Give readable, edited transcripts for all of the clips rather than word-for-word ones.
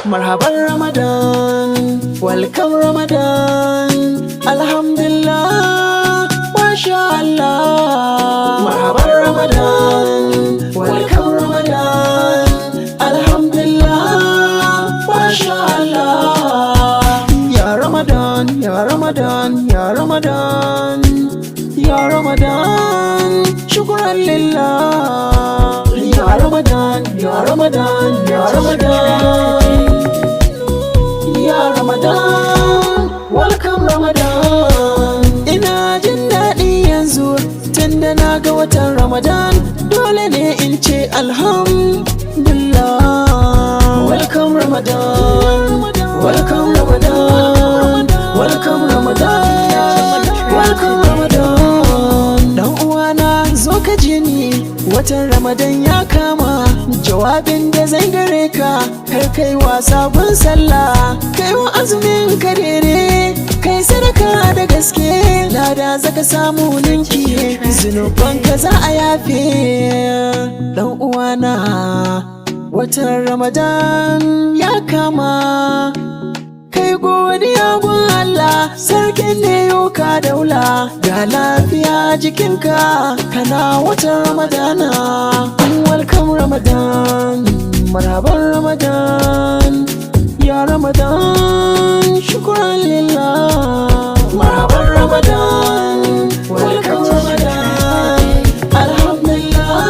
Marhaban Ramadan, welcome Ramadan, Alhamdulillah, Masha Allah. Marhaban Ramadan, welcome Ramadan, Alhamdulillah, Masha Allah. Ya Ramadan, Ya Ramadan, Ya Ramadan, Ya Ramadan, shukran lillah. Ya Ramadan, Ya Ramadan, Ya Ramadan, Ya Ramadan, welcome Ramadan. Ina jin daɗi yanzu tunda na ga watan Ramadan, dole ne in ce alhamdulillah. Welcome Ramadan, welcome Ramadan, welcome Ramadan, welcome Ramadan. Dan uwana zo ka ji ni, watan Ramadan ya kama. Jawabin da zai gare ka, kar kai wasa gun sallah, kai wa azumin ka dare, kai sadaka da gaske, lada zaka samu ninki, zunuban ka za a yafe. Dan uwana, watan Ramadan ya kama, kai godiya gun Allah, sarkin da yau ka daula, ga lafiya jikinka, kana watan Ramadana. Welcome Ramadan, marhaban Ramadan, ya Ramadan, shukran lillah. Marhaban Ramadan, welcome Ramadan, Alhamdulillah,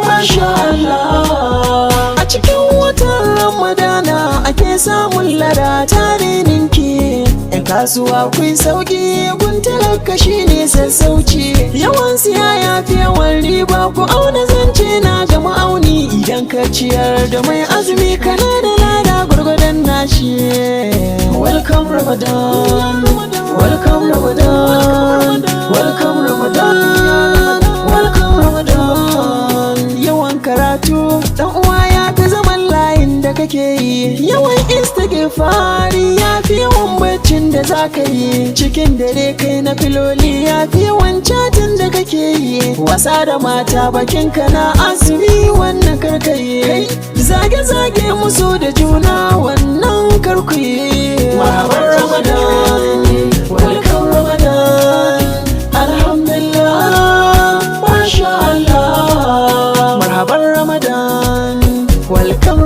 Masha Allah. A cikin watan Ramadana ake samun lada tare ninki, 'yan kasuwa kun sauki, kun talaka shi ne sassauci, yawan siya ya fi yawan riba, ku auna zance na ga ma'auni, idan ka ciyar da mai azumi kana da lada gwargwadon nashi. Welcome Ramadan, welcome Ramadan, welcome Ramadan, welcome Ramadan. Yawan karatu dan uwa ya fi zaman layin da kake yi, yawan istighfari ya fi yawan baccin da za ka yi, cikin dare kai na filoli ya fi yawan chatin da kake yi, wasa da mata bakinka na azumi wannan karkayi, zage-zage musu da juna wannan karkuyi. Marhaban Ramadan, welcome Ramadan, Alhamdulillah, Masha Allah. Marhaban Ramadan, welcome